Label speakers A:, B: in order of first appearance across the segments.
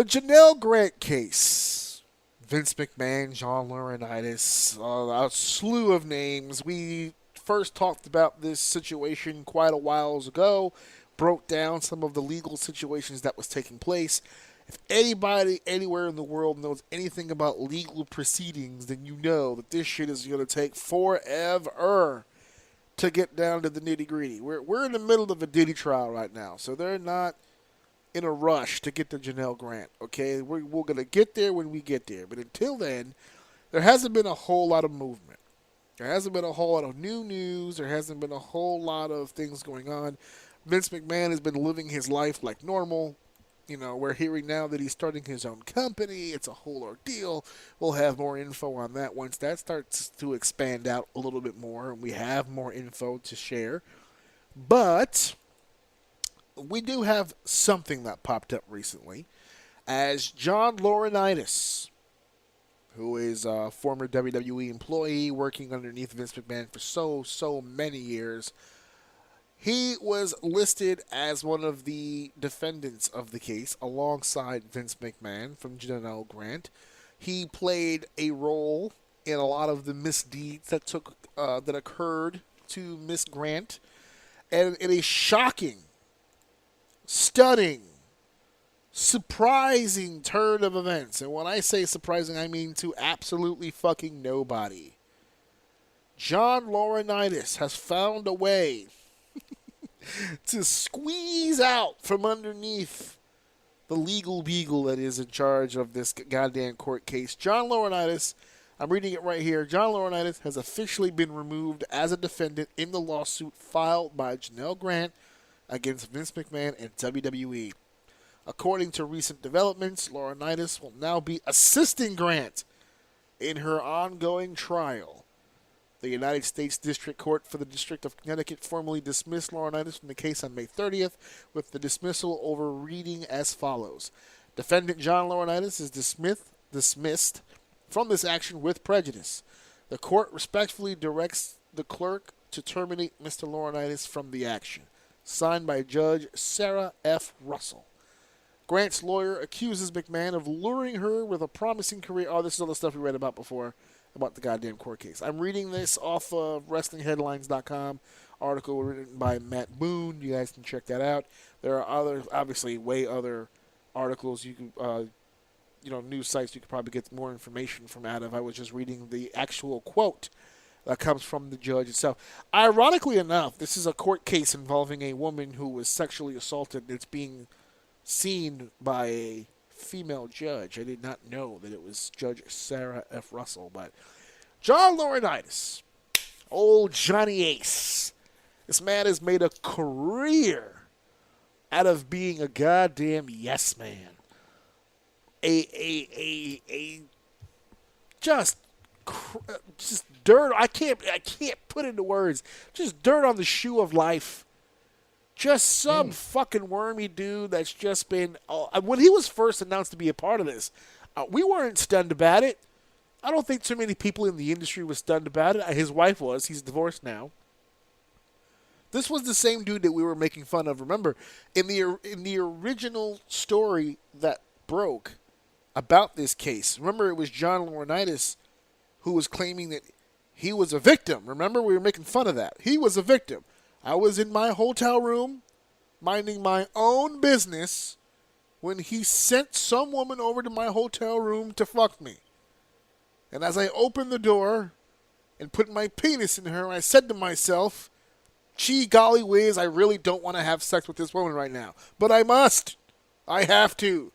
A: Janelle Grant case. Vince McMahon, John Laurinaitis, a slew of names. We first talked about this situation quite a while ago, broke down some of the legal situations that was taking place. If anybody anywhere in the world knows anything about legal proceedings, then you know that this shit is going to take forever to get down to the nitty gritty. We're in the middle of a Diddy trial right now, so they're not in a rush to get to Janelle Grant. Okay, we're going to get there when we get there, but until then, there hasn't been a whole lot of movement. There hasn't been a whole lot of new news. There hasn't been a whole lot of things going on. Vince McMahon has been living his life like normal. You know, we're hearing now that he's starting his own company. It's a whole ordeal. We'll have more info on that once that starts to expand out a little bit more and we have more info to share. But we do have something that popped up recently as John Laurinaitis, who is a former WWE employee working underneath Vince McMahon for so many years. He was listed as one of the defendants of the case alongside Vince McMahon from Janelle Grant. He played a role in a lot of the misdeeds that occurred to Miss Grant, and in a shocking, stunning, surprising turn of events. And when I say surprising, I mean to absolutely fucking nobody. John Laurinaitis has found a way to squeeze out from underneath the legal beagle that is in charge of this goddamn court case. John Laurinaitis, I'm reading it right here. John Laurinaitis has officially been removed as a defendant in the lawsuit filed by Janelle Grant against Vince McMahon and WWE. According to recent developments, Laurinaitis will now be assisting Grant in her ongoing trial. The United States District Court for the District of Connecticut formally dismissed Laurinaitis from the case on May 30th, with the dismissal over reading as follows. Defendant John Laurinaitis is dismissed from this action with prejudice. The court respectfully directs the clerk to terminate Mr. Laurinaitis from the action. Signed by Judge Sarah F. Russell. Grant's lawyer accuses McMahon of luring her with a promising career. Oh, this is all the stuff we read about before, about the goddamn court case. I'm reading this off of WrestlingHeadlines.com, article written by Matt Boone. You guys can check that out. There are other, obviously, way other articles you can, news sites you could probably get more information from out of. I was just reading the actual quote that comes from the judge itself. Ironically enough, this is a court case involving a woman who was sexually assaulted. It's being seen by a female judge. I did not know that it was Judge Sarah F. Russell, but John Laurinaitis, old Johnny Ace, this man has made a career out of being a goddamn yes man. Just dirt. I can't put into words. Just dirt on the shoe of life. Just some fucking wormy dude that's just been... when he was first announced to be a part of this, we weren't stunned about it. I don't think too many people in the industry were stunned about it. His wife was. He's divorced now. This was the same dude that we were making fun of. Remember, in the original story that broke about this case, remember it was John Laurinaitis who was claiming that he was a victim. Remember, we were making fun of that. He was a victim. I was in my hotel room minding my own business when he sent some woman over to my hotel room to fuck me. And as I opened the door and put my penis in her, I said to myself, gee golly whiz, I really don't want to have sex with this woman right now. But I must. I have to.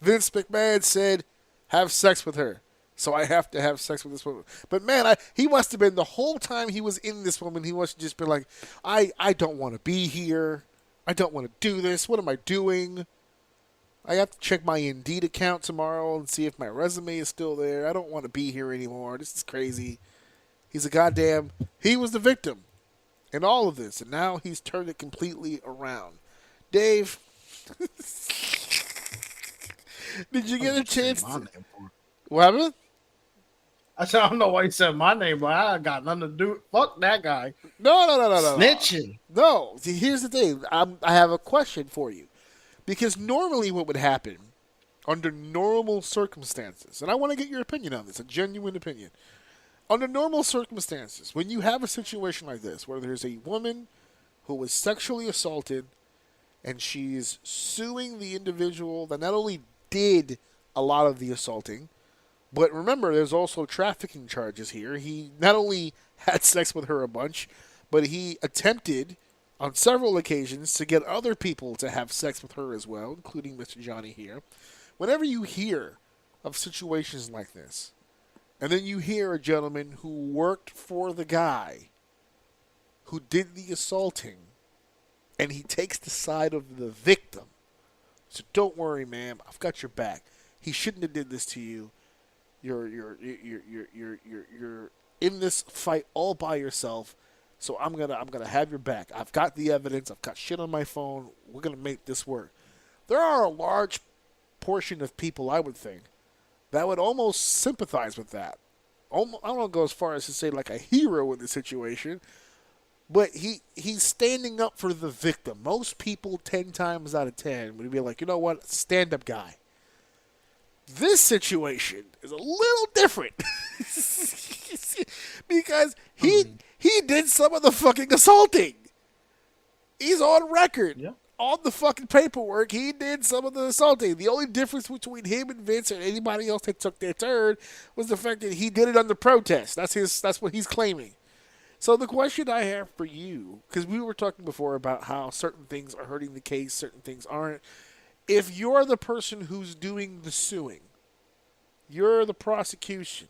A: Vince McMahon said, have sex with her. So I have to have sex with this woman. But man, he must have been, the whole time he was in this woman, he must have just been like, I don't want to be here. I don't want to do this. What am I doing? I have to check my Indeed account tomorrow and see if my resume is still there. I don't want to be here anymore. This is crazy. He was the victim in all of this. And now he's turned it completely around. Dave, did you get a chance to... What happened?
B: I said, I don't know why you said my name, but I got nothing to do. Fuck that guy.
A: No.
B: Snitching.
A: No. See, here's the thing. I have a question for you. Because normally what would happen, under normal circumstances, and I want to get your opinion on this, a genuine opinion. Under normal circumstances, when you have a situation like this, where there's a woman who was sexually assaulted and she's suing the individual that not only did a lot of the assaulting, but remember, there's also trafficking charges here. He not only had sex with her a bunch, but he attempted on several occasions to get other people to have sex with her as well, including Mr. Johnny here. Whenever you hear of situations like this, and then you hear a gentleman who worked for the guy who did the assaulting, and he takes the side of the victim. So don't worry, ma'am. I've got your back. He shouldn't have did this to you. You're in this fight all by yourself. So I'm gonna have your back. I've got the evidence. I've got shit on my phone. We're gonna make this work. There are a large portion of people, I would think, that would almost sympathize with that. I don't want to go as far as to say like a hero in the situation, but he's standing up for the victim. Most people, 10 times out of 10, would be like, you know what, stand-up guy. This situation is a little different because he did some of the fucking assaulting. He's on record.
B: Yeah.
A: On the fucking paperwork, he did some of the assaulting. The only difference between him and Vince and anybody else that took their turn was the fact that he did it under protest. That's what he's claiming. So the question I have for you, because we were talking before about how certain things are hurting the case, certain things aren't. If you're the person who's doing the suing, you're the prosecution,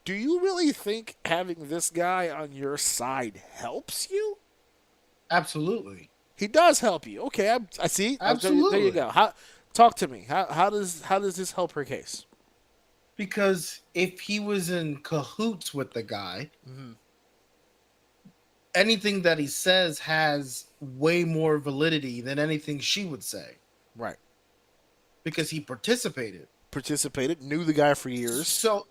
A: do you really think having this guy on your side helps you?
B: Absolutely.
A: He does help you. Okay, I see.
B: Absolutely.
A: There you go. Talk to me. How does this help her case?
B: Because if he was in cahoots with the guy, anything that he says has way more validity than anything she would say.
A: Right.
B: Because he participated.
A: Knew the guy for years.
B: So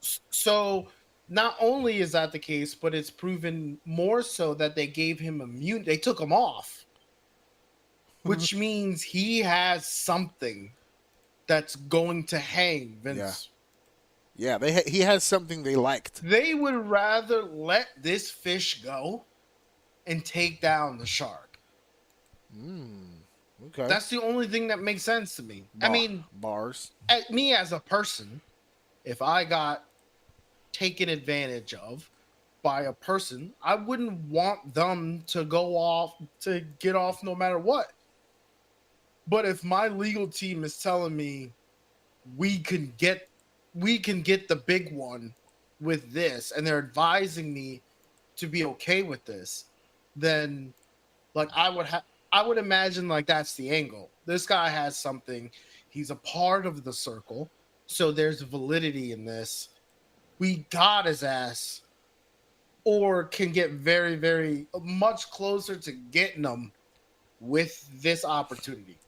B: not only is that the case, but it's proven more so that they gave him immunity. They took him off. Which means he has something that's going to hang Vince.
A: Yeah, he has something they liked.
B: They would rather let this fish go and take down the shark.
A: Okay.
B: That's the only thing that makes sense to me. I mean,
A: bars.
B: Me as a person, if I got taken advantage of by a person, I wouldn't want them to get off no matter what. But if my legal team is telling me we can get the big one with this, and they're advising me to be okay with this, then like I would imagine like that's the angle. This guy has something. He's a part of the circle, so there's validity in this. We got his ass, or can get very, very much closer to getting him with this opportunity.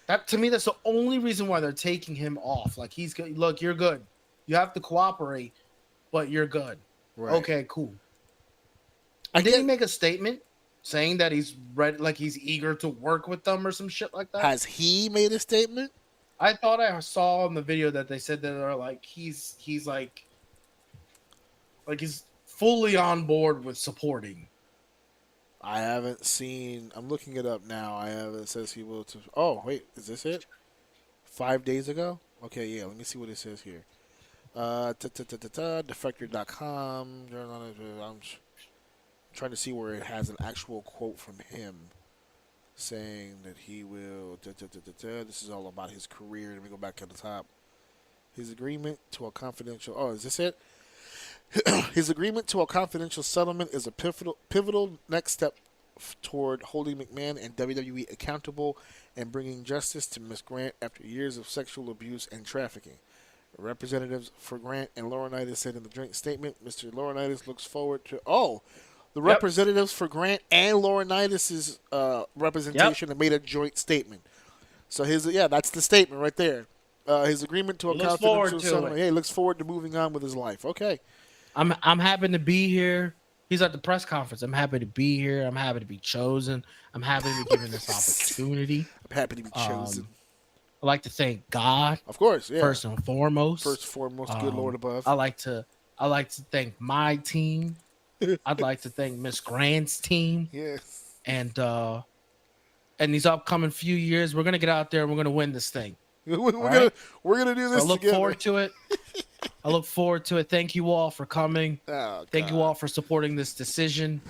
B: That to me, that's the only reason why they're taking him off. Like he's good. Look, you're good. You have to cooperate, but you're good. Right. Okay, cool. Did he make a statement saying that he's ready, like he's eager to work with them or some shit like that?
A: Has he made a statement?
B: I thought I saw in the video that they said that they're like he's like he's fully on board with supporting.
A: I haven't seen. I'm looking it up now. It says he will. Oh wait, is this it? 5 days ago? Okay, yeah. Let me see what it says here. Defector.com. I'm trying to see where it has an actual quote from him saying that he will. This is all about his career. Let me go back to the top. His agreement to a confidential. Oh, is this it? His agreement to a confidential settlement is a pivotal next step toward holding McMahon and WWE accountable and bringing justice to Miss Grant after years of sexual abuse and trafficking. Representatives for Grant and Laurinaitis said in the joint statement, Mr. Laurinaitis looks forward to... the representatives for Grant and Laurinaitis' representation have made a joint statement. So that's the statement right there. His agreement to a confidential settlement. He looks forward to moving on with his life. Okay.
B: I'm happy to be here. He's at the press conference. I'm happy to be here. I'm happy to be chosen. I'm happy to be given this opportunity.
A: I'm happy to be chosen.
B: I'd like to thank God
A: Of course, yeah.
B: first and foremost.
A: First and foremost, good Lord above.
B: I like to thank my team. I'd like to thank Miss Grant's team.
A: Yes.
B: And these upcoming few years, we're gonna get out there and we're gonna win this thing.
A: We're gonna do this.
B: So I look
A: together.
B: forward to it. I look forward to it. Thank you all for coming.
A: Oh,
B: Thank you all for supporting this decision.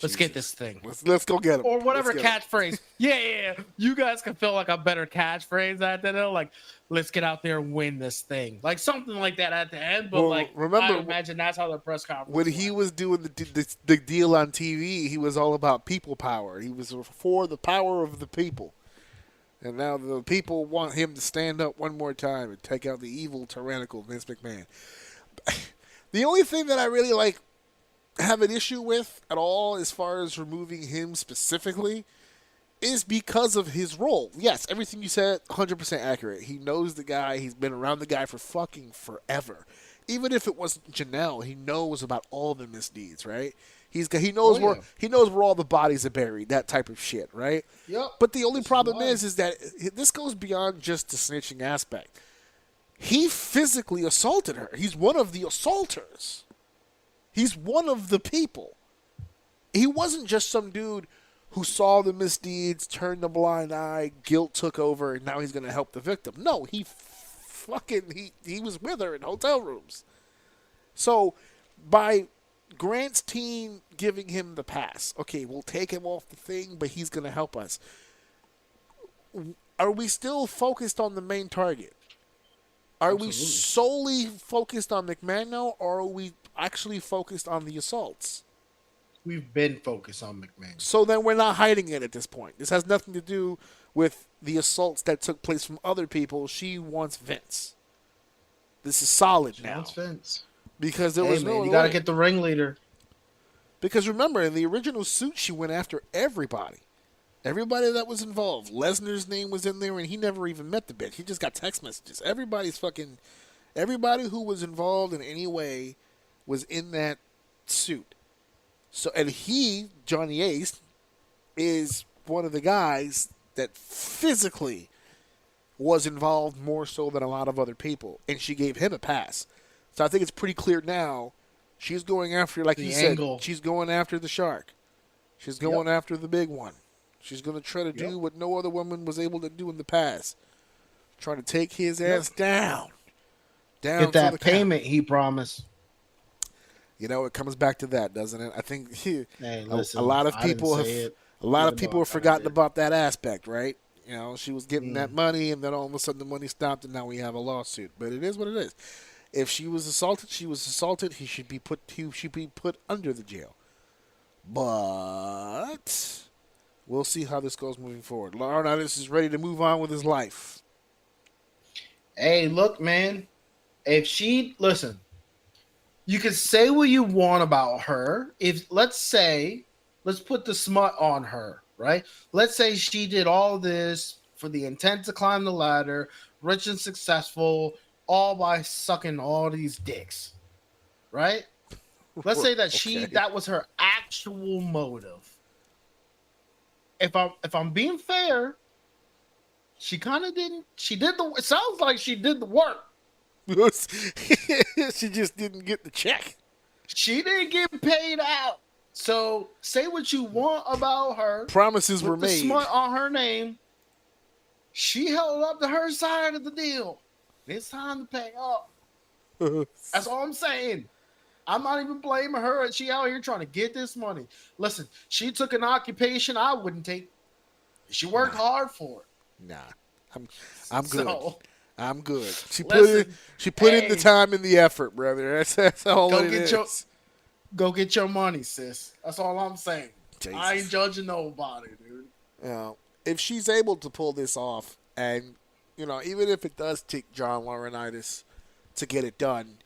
B: Let's get this thing.
A: Let's go get him.
B: Or whatever catchphrase. Yeah. You guys can feel like a better catchphrase at that. Like, let's get out there and win this thing. Like something like that at the end. But remember, I imagine that's how the press conference
A: when he was doing the deal on TV, he was all about people power. He was for the power of the people. And now the people want him to stand up one more time and take out the evil, tyrannical Vince McMahon. The only thing that I really have an issue with at all as far as removing him specifically is because of his role. Yes, everything you said, 100% accurate. He knows the guy. He's been around the guy for fucking forever. Even if it wasn't Janelle, he knows about all the misdeeds, right? He knows where all the bodies are buried, that type of shit, right?
B: Yep.
A: But the only problem is that this goes beyond just the snitching aspect. He physically assaulted her. He's one of the assaulters. He's one of the people. He wasn't just some dude who saw the misdeeds, turned a blind eye, guilt took over, and now he's going to help the victim. No, he was with her in hotel rooms. So by Grant's team giving him the pass, okay, we'll take him off the thing, but he's going to help us. Are we still focused on the main target? Are we solely focused on McMahon now, or are we actually focused on the assaults?
B: We've been focused on McMahon.
A: So then we're not hiding it at this point. This has nothing to do with the assaults that took place from other people. She wants Vince. This is solid now.
B: Wants Vince.
A: Because there was no...
B: You got to get the ringleader.
A: Because remember, in the original suit, she went after everybody. Everybody that was involved. Lesnar's name was in there, and he never even met the bitch. He just got text messages. Everybody who was involved in any way was in that suit. So, and Johnny Ace, is one of the guys that physically was involved more so than a lot of other people. And she gave him a pass. So I think it's pretty clear now. She's going after, like you said, she's going after the shark. She's going after the big one. She's going to try to do what no other woman was able to do in the past. Trying to take his ass down.
B: Get that payment he promised.
A: You know, it comes back to that, doesn't it? I think
B: listen,
A: a lot of people have forgotten about that aspect, right? You know, she was getting that money, and then all of a sudden the money stopped, and now we have a lawsuit. But it is what it is. If she was assaulted, she was assaulted. He should be put under the jail. But we'll see how this goes moving forward. Laurinaitis is ready to move on with his life.
B: Hey, look, man. Listen, you can say what you want about her. Let's put the smut on her, right? Let's say she did all this for the intent to climb the ladder, rich and successful, all by sucking all these dicks, right? Let's say that that was her actual motive. If I'm being fair, she kind of didn't. It sounds like she did the work.
A: She just didn't get the check.
B: She didn't get paid out. So say what you want about her.
A: Promises were made.
B: The smut on her name. She held up to her side of the deal. It's time to pay up. That's all I'm saying. I'm not even blaming her. She out here trying to get this money. Listen, she took an occupation I wouldn't take. She worked hard for it.
A: Nah, I'm good. I'm good. She put in the time and the effort, brother. That's all it is.
B: Go get your money, sis. That's all I'm saying.
A: Jesus.
B: I ain't judging nobody, dude.
A: You know, if she's able to pull this off, and you know, even if it does take John Laurinaitis to get it done,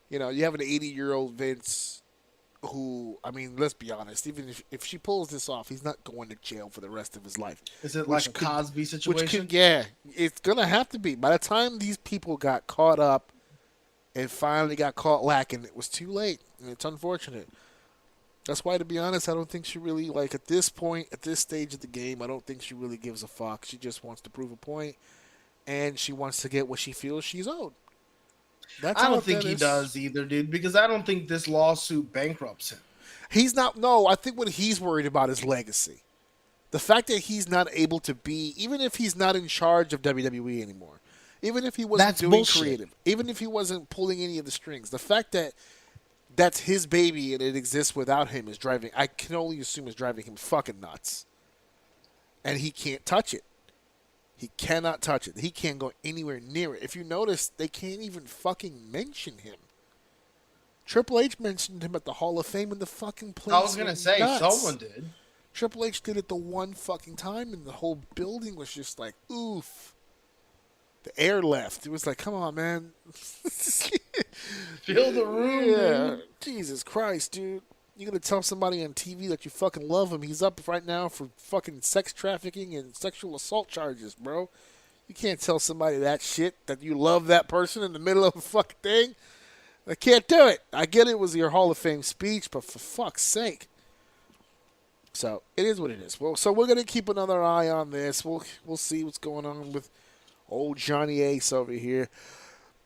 A: you know, you have an 80-year-old Vince who, I mean, let's be honest, even if she pulls this off, he's not going to jail for the rest of his life.
B: Is it like a Cosby situation?
A: Yeah, it's going to have to be. By the time these people got caught up and finally got caught lacking, it was too late, and it's unfortunate. That's why, to be honest, I don't think she really, like, at this point, at this stage of the game, I don't think she really gives a fuck. She just wants to prove a point, and she wants to get what she feels she's owed. That's
B: I
A: all
B: don't think
A: that
B: he
A: is.
B: does either, dude, because I don't think this lawsuit bankrupts him.
A: He's not. No, I think what he's worried about is legacy. The fact that he's not able to be, even if he's not in charge of WWE anymore, even if he wasn't
B: That's
A: doing
B: bullshit.
A: creative, even if he wasn't pulling any of the strings, the fact that that's his baby and it exists without him is driving, I can only assume is driving him fucking nuts. And he can't touch it. He cannot touch it. He can't go anywhere near it. If you notice, they can't even fucking mention him. Triple H mentioned him at the Hall of Fame in the fucking place.
B: I was going to say,
A: nuts.
B: someone did.
A: Triple H did it the one fucking time, and the whole building was just like, oof. The air left. It was like, come on, man.
B: Fill the room,
A: Yeah.
B: dude.
A: Jesus Christ, dude. You're going to tell somebody on TV that you fucking love him. He's up right now for fucking sex trafficking and sexual assault charges, bro. You can't tell somebody that shit, that you love that person in the middle of a fucking thing. I can't do it. I get it was your Hall of Fame speech, but for fuck's sake. So it is what it is. Well, so we're gonna keep another eye on this. We'll see what's going on with old Johnny Ace over here.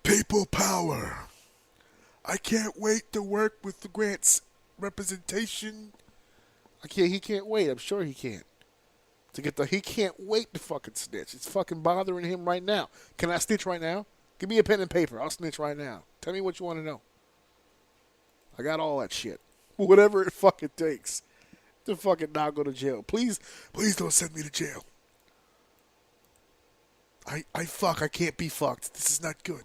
A: People power. I can't wait to work with the Grant's representation. He can't wait. I'm sure he can't. He can't wait to fucking snitch. It's fucking bothering him right now. Can I snitch right now? Give me a pen and paper. I'll snitch right now. Tell me what you want to know. I got all that shit. Whatever it fucking takes to fucking not go to jail. Please don't send me to jail. I can't be fucked. This is not good.